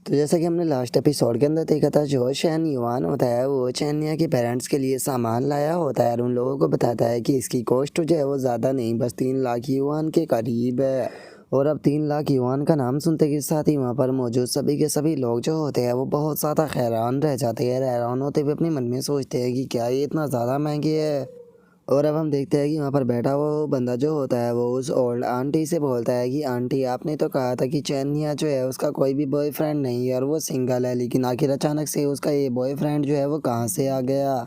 तो जैसा कि हमने लास्ट एपिसोड के अंदर देखा था, जो शैन युआन होता है वो चैन्या के पेरेंट्स के लिए सामान लाया होता है और उन लोगों को बताता है कि इसकी कॉस्ट जो है वो ज़्यादा नहीं, बस 3 लाख युआन के करीब है। और अब 3 लाख युआन का नाम सुनते के साथ ही वहाँ पर मौजूद सभी के सभी लोग जो होते हैं वो बहुत ज़्यादा हैरान रह जाते हैं। हैरान होते हुए अपने मन में सोचते हैं कि क्या ये इतना ज़्यादा महंगे है। और अब हम देखते हैं कि वहाँ पर बैठा हुआ वो बंदा जो होता है वो उस ओल्ड आंटी से बोलता है कि आंटी, आपने तो कहा था कि चैनिया जो है उसका कोई भी बॉयफ्रेंड नहीं है और वो सिंगल है, लेकिन आखिर अचानक से उसका ये बॉयफ्रेंड जो है वो कहाँ से आ गया।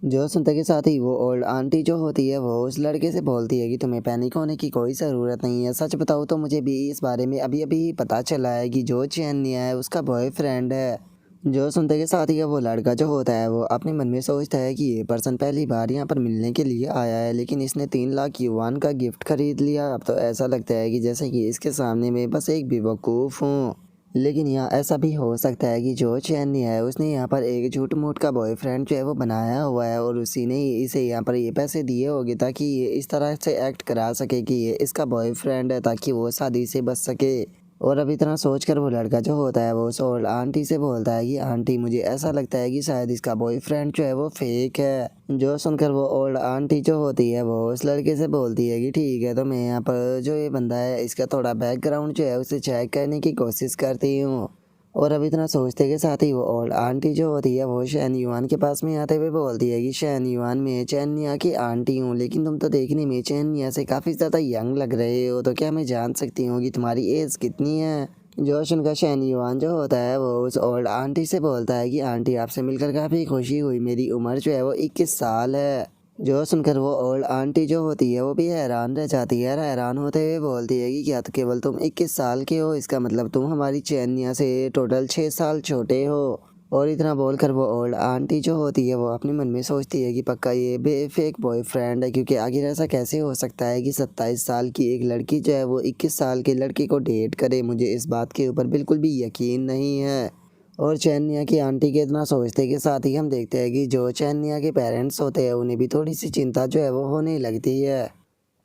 जो सुनते के साथ ही वो ओल्ड आंटी जो होती है वो उस लड़के से बोलती है कि तुम्हें पैनिक होने की कोई ज़रूरत नहीं है। सच बताओ तो मुझे भी इस बारे में अभी अभी पता चला है कि जो चैनिया है उसका बॉयफ्रेंड है। जो सुनते के साथ ही वो लड़का जो होता है वो अपने मन में सोचता है कि ये पर्सन पहली बार यहाँ पर मिलने के लिए आया है, लेकिन इसने 3 लाख युआन का गिफ्ट खरीद लिया। अब तो ऐसा लगता है कि जैसे कि इसके सामने में बस एक बेवकूफ़ हूँ। लेकिन यहाँ ऐसा भी हो सकता है कि जो चैनी है उसने यहाँ पर एक झूठ मूठ का बॉयफ्रेंड जो है वो बनाया हुआ है और उसी ने ही इसे यहाँ पर ये पैसे दिए होंगे ताकि ये इस तरह से एक्ट करा सके कि ये इसका बॉयफ्रेंड है, ताकि वो शादी से बच सके। और अब इतना सोचकर वो लड़का जो होता है वो उस ओल्ड आंटी से बोलता है कि आंटी, मुझे ऐसा लगता है कि शायद इसका बॉयफ्रेंड जो है वो फेक है। जो सुनकर वो ओल्ड आंटी जो होती है वो उस लड़के से बोलती है कि ठीक है, तो मैं यहाँ पर जो ये बंदा है इसका थोड़ा बैकग्राउंड जो है उसे चेक करने की कोशिश करती हूँ। और अब इतना सोचते के साथ ही वो ओल्ड आंटी जो होती है वो शैन युआन के पास में आते हुए बोलती है कि शैन युआन, मैं चैनिया की आंटी हूँ, लेकिन तुम तो देखने में चैनिया से काफ़ी ज़्यादा यंग लग रहे हो, तो क्या मैं जान सकती हूँ कि तुम्हारी एज कितनी है। जो सुनकर शैन युआन जो होता है वो उस ओल्ड आंटी से बोलता है कि आंटी, आपसे मिलकर काफ़ी खुशी हुई, मेरी उम्र जो है वो 21 साल है। जो सुनकर वो ओल्ड आंटी जो होती है वो भी हैरान रह जाती है और हैरान होते हुए बोलती है कि क्या तो केवल तुम 21 साल के हो, इसका मतलब तुम हमारी चैनिया से टोटल 6 साल छोटे हो। और इतना बोलकर वो ओल्ड आंटी जो होती है वो अपने मन में सोचती है कि पक्का ये फेक बॉयफ्रेंड है, क्योंकि आखिर ऐसा कैसे हो सकता है कि 27 साल की एक लड़की जो है वो 21 साल के लड़के को डेट करे। मुझे इस बात के ऊपर बिल्कुल भी यकीन नहीं है। और चैनिया की आंटी के इतना सोचते के साथ ही हम देखते हैं कि जो चैनिया के पेरेंट्स होते हैं उन्हें भी थोड़ी सी चिंता जो है वो होने लगती है।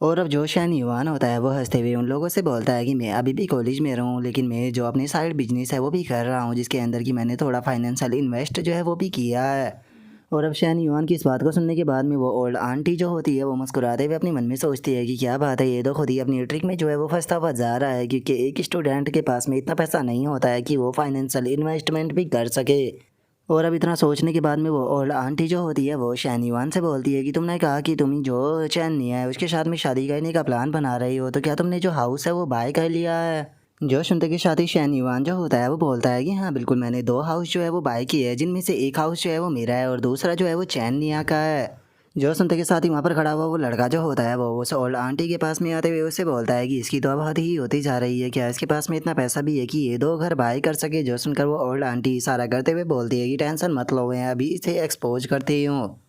और अब जो शैन युआन होता है वो हंसते हुए उन लोगों से बोलता है कि मैं अभी भी कॉलेज में रहूँ, लेकिन मैं जो अपनी साइड बिजनेस है वो भी कर रहा हूँ, जिसके अंदर कि मैंने थोड़ा फाइनेंशियल इन्वेस्ट जो है वो भी किया है। और अब शैन युआन की इस बात को सुनने के बाद में वो ओल्ड आंटी जो होती है वो मुस्कुराते हुए अपने मन में सोचती है कि क्या बात है, ये तो खुद ही अपनी ट्रिक में जो है वो फंसता हुआ जा रहा है, क्योंकि एक स्टूडेंट के पास में इतना पैसा नहीं होता है कि वो फाइनेंशियल इन्वेस्टमेंट भी कर सके। और अब इतना सोचने के बाद में वो ओल्ड आंटी जो होती है वो शैन युआन से बोलती है कि तुमने कहा कि तुम जो चैनी है उसके साथ में शादी करने का प्लान बना रही हो, तो क्या तुमने जो हाउस है वो बाय कर लिया है। जो सुनते के साथ ही शैन युआन जो होता है वो बोलता है कि हाँ बिल्कुल, मैंने 2 हाउस जो है वो बाय किए हैं, जिनमें से एक हाउस जो है वो मेरा है और दूसरा जो है वो चैन निया का है। जो सुनते के साथ ही वहाँ पर खड़ा हुआ वो लड़का जो होता है वो उस ओल्ड आंटी के पास में आते हुए उससे बोलता है कि इसकी तो अब हद ही होती जा रही है, क्या इसके पास में इतना पैसा भी है कि ये 2 घर बाय कर सके। जो सुनकर वो ओल्ड आंटी इशारा करते हुए बोलती है कि टेंशन मत लो, मैं अभी इसे एक्सपोज करती हूँ।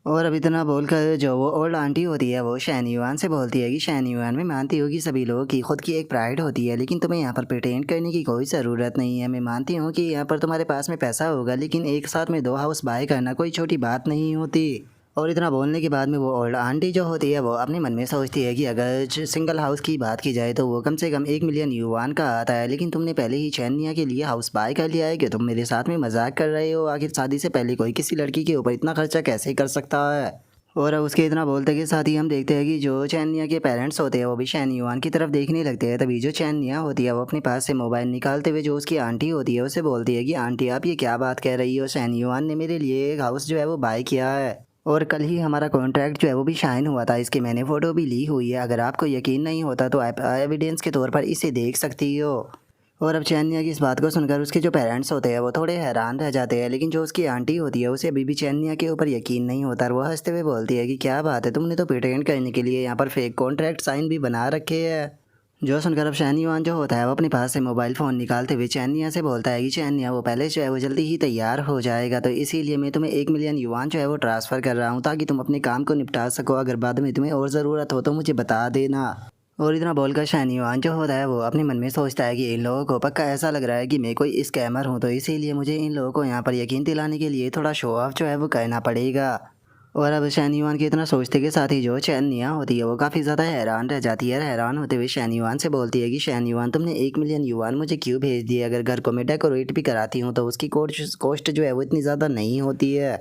और अब इतना बोलकर जो वो ओल्ड आंटी होती है वो शैन युआन से बोलती है कि शैन युआन, मैं मानती हूँ कि सभी लोगों की खुद की एक प्राइड होती है, लेकिन तुम्हें यहाँ पर प्रिटेंड करने की कोई ज़रूरत नहीं है। मैं मानती हूँ कि यहाँ पर तुम्हारे पास में पैसा होगा, लेकिन एक साथ में 2 हाउस बाय करना कोई छोटी बात नहीं होती। और इतना बोलने के बाद में वो ओल्ड आंटी जो होती है वो अपने मन में सोचती है कि अगर सिंगल हाउस की बात की जाए तो वो कम से कम 1 मिलियन युआन का आता है, लेकिन तुमने पहले ही चैनिया के लिए हाउस बाय कर लिया है। कि तुम मेरे साथ में मजाक कर रहे हो? आखिर शादी से पहले कोई किसी लड़की के ऊपर इतना खर्चा कैसे कर सकता है। और अब उसके इतना बोलते के साथ ही हम देखते हैं कि जो चैनिया के पेरेंट्स होते हैं वो भी शैन युआन की तरफ देखने लगते हैं। तभी जो चैनिया होती है वो अपने पास से मोबाइल निकालते हुए जो उसकी आंटी होती है उसे बोलती है कि आंटी, आप ये क्या बात कह रही हो, शैन युआन ने मेरे लिए एक हाउस जो है वो बाय किया है और कल ही हमारा कॉन्ट्रैक्ट जो है वो भी साइन हुआ था, इसकी मैंने फ़ोटो भी ली हुई है। अगर आपको यकीन नहीं होता तो आप एविडेंस के तौर पर इसे देख सकती हो। और अब चैनिया की इस बात को सुनकर उसके जो पेरेंट्स होते हैं वो थोड़े हैरान रह जाते हैं, लेकिन जो उसकी आंटी होती है उसे अभी भी चैनिया के ऊपर यकीन नहीं होता और वो हंसते हुए बोलती है कि क्या बात है, तुमने तो प्रिटेंड करने के लिए यहाँ पर फेक कॉन्ट्रैक्ट साइन भी बना रखे हैं। जो सुनकर अब शैनियान जो होता है वो अपने पास से मोबाइल फ़ोन निकालते हुए चैनिया से बोलता है कि चैनिया, वो पहले जो है वो जल्दी ही तैयार हो जाएगा, तो इसीलिए मैं तुम्हें 1 मिलियन युआन जो है वो ट्रांसफ़र कर रहा हूँ ताकि तुम अपने काम को निपटा सको। अगर बाद में तुम्हें और ज़रूरत हो तो मुझे बता देना। और इतना बोलकर शैनियान जो होता है वो अपने मन में सोचता है कि इन लोगों को पक्का ऐसा लग रहा है कि मैं कोई स्कैमर हूँ, तो इसीलिए मुझे इन लोगों को यहाँ पर यकीन दिलाने के लिए थोड़ा शो ऑफ जो है वो करना पड़ेगा। और अब शैन युआन के इतना सोचते के साथ ही जो चैन निया होती है वो काफ़ी ज़्यादा हैरान रह जाती है। हैरान होते हुए शैन युआन से बोलती है कि शैन युआन तुमने 1 मिलियन युआन मुझे क्यों भेज दिए? अगर घर को मैं डेकोरेट भी कराती हूँ तो उसकी कॉस्ट जो है वो इतनी ज़्यादा नहीं होती है।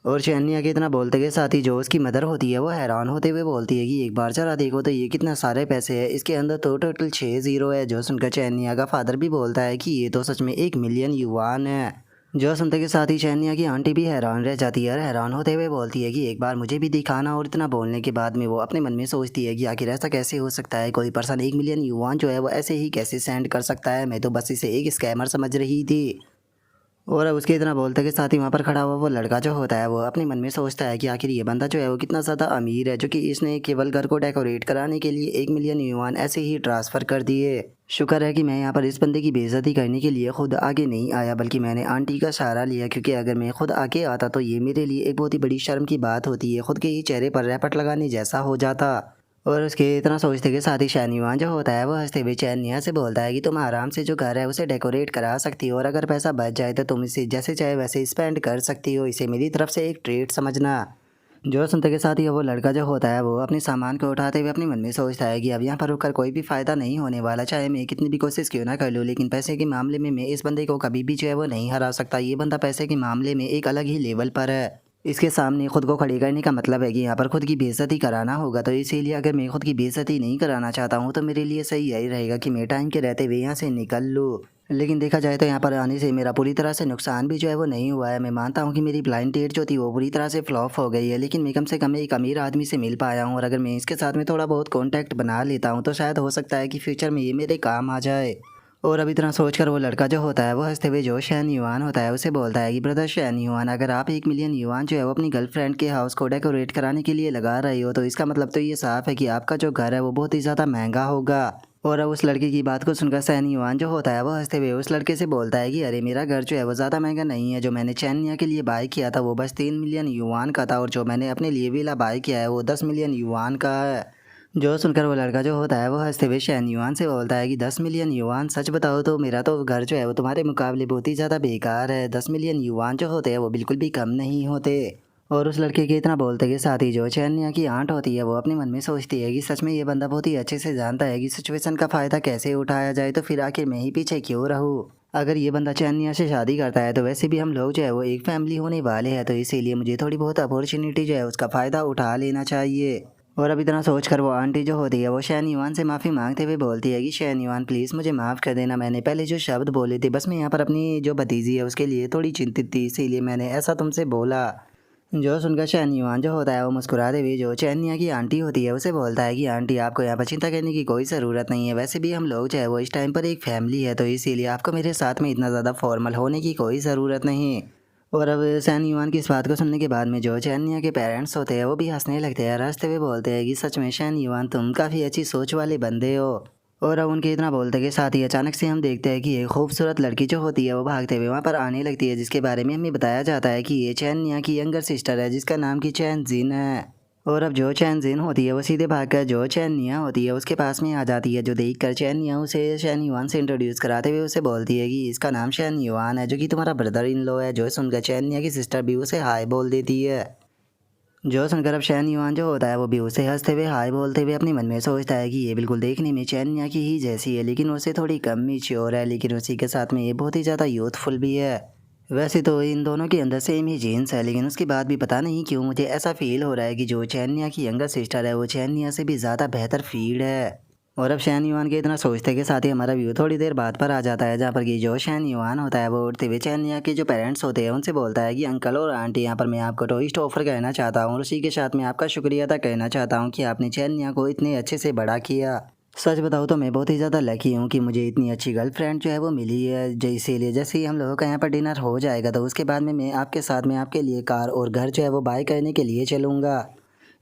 और शैनिया के इतना बोलते के साथ ही जो उसकी मदर होती है वो हैरान होते हुए बोलती है कि एक बार जरा देखो तो ये कितना सारे पैसे है, इसके अंदर तो टोटल 6 जीरो है। जो सुनकर चैनिया का फादर भी बोलता है कि ये तो सच में 1 मिलियन युआन है। जो सुनते के साथ ही चैनिया की आंटी भी हैरान रह जाती है और हैरान होते हुए बोलती है कि एक बार मुझे भी दिखाना। और इतना बोलने के बाद में वो अपने मन में सोचती है कि आखिर ऐसा कैसे हो सकता है, कोई पर्सन 1 मिलियन युआन जो है वो ऐसे ही कैसे सेंड कर सकता है? मैं तो बस इसे एक स्कैमर समझ रही थी। और अब उसके इतना बोलते के साथ ही वहाँ पर खड़ा हुआ वो लड़का जो होता है वो अपने मन में सोचता है कि आखिर ये बंदा जो है वो कितना ज़्यादा अमीर है, जो कि इसने केवल घर को डेकोरेट कराने के लिए 1 मिलियन युआन ऐसे ही ट्रांसफ़र कर दिए। शुक्र है कि मैं यहाँ पर इस बंदे की बेइज्जती करने के लिए खुद आगे नहीं आया, बल्कि मैंने आंटी का सहारा लिया, क्योंकि अगर मैं खुद आगे आता तो ये मेरे लिए एक बहुत ही बड़ी शर्म की बात होती है, खुद के ही चेहरे पर रैपट लगाने जैसा हो जाता। और उसके इतना सोचते के साथ ही शैनिवान जो होता है वो हंसते हुए चैनिया से बोलता है कि तुम आराम से जो घर है उसे डेकोरेट करा सकती हो, और अगर पैसा बच जाए तो तुम इसे जैसे चाहे वैसे स्पेंड कर सकती हो, इसे मेरी तरफ से एक ट्रीट समझना। जो सुनते के साथ ही वो लड़का जो होता है वो अपने सामान को उठाते हुए अपने मन में सोचता है कि अब यहाँ पर रुककर कोई भी फ़ायदा नहीं होने वाला, चाहे मैं कितनी भी कोशिश क्यों ना कर लूँ, लेकिन पैसे के मामले में मैं इस बंदे को कभी भी जो है वो नहीं हरा सकता। ये बंदा पैसे के मामले में एक अलग ही लेवल पर है। इसके सामने खुद को खड़ी करने का मतलब है कि यहाँ पर खुद की बेइज्जती कराना होगा, तो इसीलिए अगर मैं खुद की बेइज्जती नहीं कराना चाहता हूँ तो मेरे लिए सही यही रहेगा कि मैं टाइम के रहते हुए यहाँ से निकल लूँ। लेकिन देखा जाए तो यहाँ पर आने से मेरा पूरी तरह से नुकसान भी जो है वो नहीं हुआ है। मैं मानता हूँ कि मेरी ब्लाइंड डेट जो थी वो पूरी तरह से फ्लॉप हो गई है, लेकिन मैं कम से कम एक अमीर आदमी से मिल पाया हूँ, और अगर मैं इसके साथ में थोड़ा बहुत कॉन्टैक्ट बना लेता हूँ तो शायद हो सकता है कि फ्यूचर में ये मेरे काम आ जाए। और अब इतना सोचकर वो लड़का जो होता है वो हंसते हुए जो शैन युआन होता है उसे बोलता है कि ब्रदर शैन युआन, अगर आप 1 मिलियन युआन जो है वो अपनी गर्लफ्रेंड के हाउस को डेकोरेट कराने के लिए लगा रहे हो तो इसका मतलब तो ये साफ है कि आपका जो घर है वो बहुत ही ज़्यादा महंगा होगा। और अब उस लड़के की बात को सुनकर शैन युआन जो होता है वो हंसते हुए उस लड़के से बोलता है कि अरे मेरा घर जो है वो ज़्यादा महंगा नहीं है, जो मैंने चैनिया के लिए बाय किया था वो बस 3 मिलियन युआन का था, और जो मैंने अपने लिए विला बाय किया है वो 10 मिलियन युआन का है। जो सुनकर वो लड़का जो होता है वो हंसते हुए शैन युआन से बोलता है कि 10 मिलियन युआन, सच बताओ तो मेरा तो घर जो है वो तुम्हारे मुकाबले बहुत ही ज़्यादा बेकार है। 10 मिलियन युआन जो होते हैं वो बिल्कुल भी कम नहीं होते। और उस लड़के के इतना बोलते के साथ ही जो चैनिया की आंट होती है वो अपने मन में सोचती है कि सच में ये बंदा बहुत ही अच्छे से जानता है कि सिचुएशन का फ़ायदा कैसे उठाया जाए, तो फिर आखिर मैं ही पीछे क्यों रहूँ। अगर ये बंदा चैनिया से शादी करता है तो वैसे भी हम लोग जो है वो एक फैमिली होने वाले हैं, तो इसीलिए मुझे थोड़ी बहुत अपॉर्चुनिटी जो है उसका फ़ायदा उठा लेना चाहिए। और अब इतना सोचकर वो आंटी जो होती है वो शैन युआन से माफ़ी मांगते हुए बोलती है कि शैन युआन प्लीज़ मुझे माफ़ कर देना, मैंने पहले जो शब्द बोले थे बस मैं यहाँ पर अपनी जो भतीजी है उसके लिए थोड़ी चिंतित थी, इसीलिए मैंने ऐसा तुमसे बोला। जो सुनकर शैन युआन जो होता है वो मुस्कुराते हुए जो चैनिया की आंटी होती है उसे बोलता है कि आंटी आपको यहाँ पर चिंता करने की कोई ज़रूरत नहीं है, वैसे भी हम लोग जो है वो इस टाइम पर एक फैमिली है, तो इसीलिए आपको मेरे साथ में इतना ज़्यादा फॉर्मल होने की कोई ज़रूरत नहीं। और अब शैन युआन की इस बात को सुनने के बाद में जो चैनिया के पेरेंट्स होते हैं वो भी हंसने लगते हैं, हंसते हुए बोलते हैं कि सच में शैन युआन तुम काफ़ी अच्छी सोच वाले बंदे हो। और अब उनके इतना बोलते के साथ ही अचानक से हम देखते हैं कि एक खूबसूरत लड़की जो होती है वो भागते हुए वहाँ पर आने लगती है, जिसके बारे में हमें बताया जाता है कि ये चैनिया की यंगर सिस्टर है जिसका नाम की चैन जिन है। और अब जो चैन जिन होती है वो सीधे भागकर जो चैनिया होती है उसके पास में आ जाती है, जो देखकर चैनिया उसे शैन युआन से इंट्रोड्यूस कराते हुए उसे बोलती है कि इसका नाम शैन युआन है, जो कि तुम्हारा ब्रदर इन लॉ है। जो सुनकर चैनिया की सिस्टर भी उसे हाय बोल देती है। जो सुनकर अब शैन युआन जो होता है वो भी उसे हंसते हुए हाय बोलते हुए अपने मन में सोचता है कि ये बिल्कुल देखने में चैनिया की ही जैसी है, लेकिन उससे थोड़ी कम मैच्योर है, लेकिन उसी के साथ में ये बहुत ही ज़्यादा यूथफुल भी है। वैसे तो इन दोनों के अंदर सेम ही जीन्स है, लेकिन उसके बाद भी पता नहीं क्यों मुझे ऐसा फील हो रहा है कि जो चैनिया की यंगर सिस्टर है वो चैनिया से भी ज़्यादा बेहतर फीड है। और अब शैन युआन के इतना सोचते के साथ ही हमारा व्यू थोड़ी देर बाद पर आ जाता है, जहाँ पर कि जो शैन युआन होता है वो उठते हुए चैनिया के जो पेरेंट्स होते हैं उनसे बोलता है कि अंकल और आंटी यहाँ पर मैं आपको टोस्ट ऑफर करना चाहता हूँ, और उसी के साथ मैं आपका शुक्रिया अदा करना चाहता हूँ कि आपने चैनिया को इतने अच्छे से बड़ा किया। सच बताऊँ तो मैं बहुत ही ज़्यादा लकी हूँ कि मुझे इतनी अच्छी गर्लफ्रेंड जो है वो मिली है। इसीलिए जैसे ही हम लोगों का यहाँ पर डिनर हो जाएगा तो उसके बाद में मैं आपके साथ में आपके लिए कार और घर जो है वो बाय करने के लिए चलूँगा।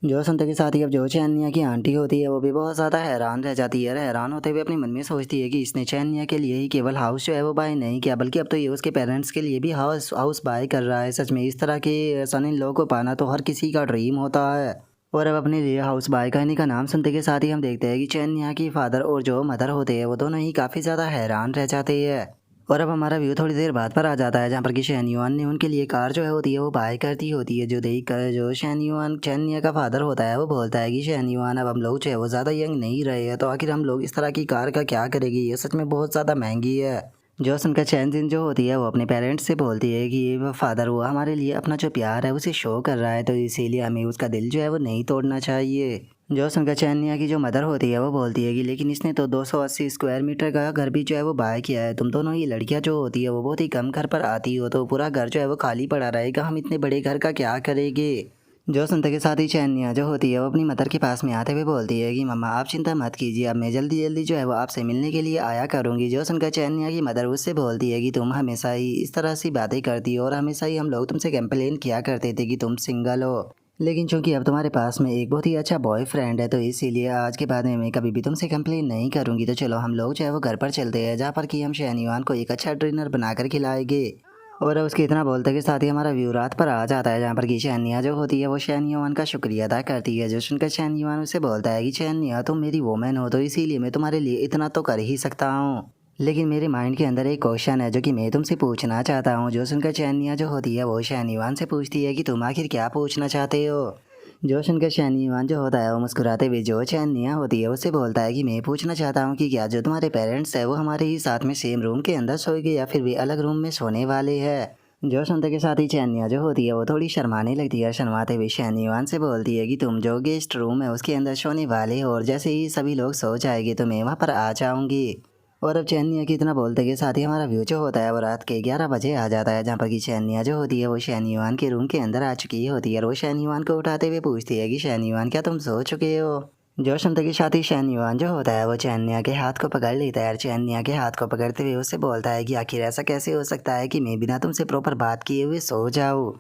जो सुनते के साथ ही अब जो चैनिया की आंटी होती है वो भी बहुत ज़्यादा हैरान रह जाती है, हैरान होते हुए अपने मन में सोचती है कि इसने चैनिया के लिए ही केवल हाउस जो है वो बाय नहीं किया, बल्कि अब तो ये उसके पेरेंट्स के लिए भी हाउस हाउस बाय कर रहा है। सच में इस तरह के सन इन लॉ को पाना तो हर किसी का ड्रीम होता है। और अब अपने लिए हाउस बाय करने का नाम सुनते के साथ ही हम देखते हैं कि चैनिया की फादर और जो मदर होते हैं वो दोनों ही काफ़ी ज़्यादा हैरान रह जाते हैं। और अब हमारा व्यू थोड़ी देर बाद पर आ जाता है जहाँ पर कि शैन युआन ने उनके लिए कार जो है होती है वो बाय करती होती है, जो देख कर जो शैन युआन चैनिया का फादर होता है वो बोलता है कि शैन युआन अब हम लोग जो है वो ज़्यादा यंग नहीं रहे हैं, तो आखिर हम लोग इस तरह की कार का क्या करेंगे, ये सच में बहुत ज़्यादा महंगी है। जो उनका चैन जिन जो होती है वो अपने पेरेंट्स से बोलती है कि ये वो फादर वो हमारे लिए अपना जो प्यार है उसे शो कर रहा है, तो इसीलिए हमें उसका दिल जो है वो नहीं तोड़ना चाहिए। जो उनका चैनिया की जो मदर होती है वो बोलती है कि लेकिन इसने तो 280 स्क्वायर मीटर का घर भी जो है वो बाय किया है, तुम दोनों ही लड़कियां जो होती है वो बहुत ही कम घर पर आती हो, तो पूरा घर जो है वो खाली पड़ा रहेगा, हम इतने बड़े घर का क्या करेंगे। जो सुनते के साथ ही चैनिया जो होती है वो अपनी मदर के पास में आते हुए बोलती है कि मम्मा आप चिंता मत कीजिए, अब मैं जल्दी जल्दी जो है वो आपसे मिलने के लिए आया करूँगी। जो सुनकर चैनिया की मदर उससे बोलती है कि तुम हमेशा ही इस तरह से बातें करती हो और हमेशा ही हम लोग तुमसे कंप्लेन किया करते थे कि तुम सिंगल हो, लेकिन चूंकि अब तुम्हारे पास में एक बहुत ही अच्छा बॉयफ्रेंड है तो इसीलिए आज के बाद में मैं कभी भी तुमसे कंप्लेन नहीं करूँगी। तो चलो हम लोग जो है वो घर पर चलते हैं जहाँ पर कि हम शहनीवान को एक अच्छा डिनर बनाकर खिलाएंगे। और अब उसके इतना बोलते के साथ ही हमारा व्यू रात पर आ जाता है जहाँ पर कि शहनिया जो होती है वो शहनीवान का शुक्रिया अदा करती है। जो सुनकर शहनीवान उसे बोलता है कि शहनिया तुम मेरी वोमेन हो तो इसीलिए मैं तुम्हारे लिए इतना तो कर ही सकता हूँ, लेकिन मेरे माइंड के अंदर एक क्वेश्चन है जो कि मैं तुमसे पूछना चाहता हूँ। जो सुनकर शहनिया जो होती है वो शहनीवान से पूछती है कि तुम आखिर क्या पूछना चाहते हो। जो सुनकर शहनीवान जो होता है वो मुस्कुराते हुए जो शहनिया होती है उससे बोलता है कि मैं पूछना चाहता हूँ कि क्या जो तुम्हारे पेरेंट्स है वो हमारे ही साथ में सेम रूम के अंदर सोएंगे या फिर वे अलग रूम में सोने वाले हैं। जो सुनते के साथ ही शहनिया जो होती है वो थोड़ी शर्माने लगती है, शर्माते हुए शहनीवान से बोलती है कि तुम जो गेस्ट रूम है उसके अंदर सोने वाले हो और जैसे ही सभी लोग सो जाएंगे तो मैं वहाँ पर आ जाऊँगी। और अब चैनिया की इतना बोलते के साथ ही हमारा व्यू जो होता है वो रात के 11 बजे आ जाता है जहाँ पर कि शैनिया जो होती है वो शैनीवान के रूम के अंदर आ चुकी होती है और वो शैनीवान को उठाते हुए पूछती है कि शैनीवान क्या तुम सो चुके हो। जो सुनते के साथ ही शैनीवान जो होता है वो चैनिया के हाथ को पकड़ लेता है और चैनिया के हाथ को पकड़ते हुए उससे बोलता है कि आखिर ऐसा कैसे हो सकता है कि मैं बिना तुमसे प्रॉपर बात किए हुए सो जाऊँ।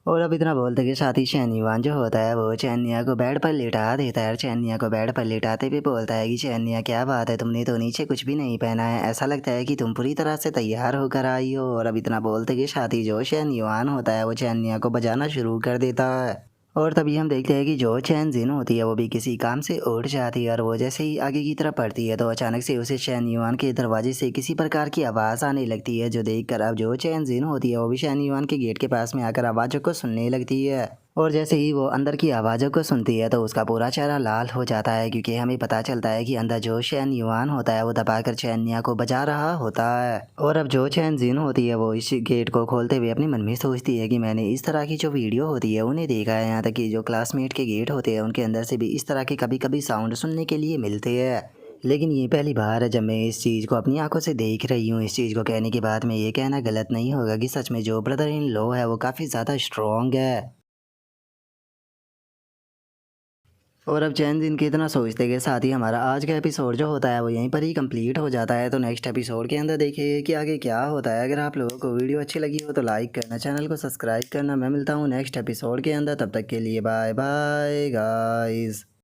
और अब इतना बोलते के साथ ही शहनीवान जो होता है वो चैनिया को बेड पर लेटा देता है और चैनिया को बेड पर लेटाते हुए बोलता है कि चैनिया क्या बात है, तुमने तो नीचे कुछ भी नहीं पहना है, ऐसा लगता है कि तुम पूरी तरह से तैयार होकर आई हो। और अब इतना बोलते के साथ ही जो शहनीवान होता है वो चैनिया को बजाना शुरू कर देता है। और तभी हम देखते हैं कि जो चैन जिन होती है वो भी किसी काम से उठ जाती है और वो जैसे ही आगे की तरफ बढ़ती है तो अचानक से उसे शैन युआन के दरवाजे से किसी प्रकार की आवाज़ आने लगती है, जो देखकर अब जो चैन जिन होती है वो भी शैन युआन के गेट के पास में आकर आवाज़ों को सुनने लगती है। और जैसे ही वो अंदर की आवाज़ों को सुनती है तो उसका पूरा चेहरा लाल हो जाता है, क्योंकि हमें पता चलता है कि अंदर जो शैन युआन होता है वो दबाकर चैनिया को बजा रहा होता है। और अब जो चैन जिन होती है वो इस गेट को खोलते हुए अपने मन में सोचती है कि मैंने इस तरह की जो वीडियो होती है उन्हें देखा है, यहाँ तक कि जो क्लासमेट के गेट होते हैं उनके अंदर से भी इस तरह के कभी कभी साउंड सुनने के लिए मिलते हैं, लेकिन ये पहली बार है जब मैं इस चीज़ को अपनी आंखों से देख रही हूँ। इस चीज़ को कहने के बाद में ये कहना गलत नहीं होगा कि सच में जो ब्रदर इन लॉ है वो काफ़ी ज़्यादा स्ट्रॉन्ग है। और अब चैन दिन के इतना सोचते के साथ ही हमारा आज का एपिसोड जो होता है वो यहीं पर ही कंप्लीट हो जाता है। तो नेक्स्ट एपिसोड के अंदर देखिए कि आगे क्या होता है। अगर आप लोगों को वीडियो अच्छी लगी हो तो लाइक करना, चैनल को सब्सक्राइब करना। मैं मिलता हूँ नेक्स्ट एपिसोड के अंदर, तब तक के लिए बाय बाय गाइस।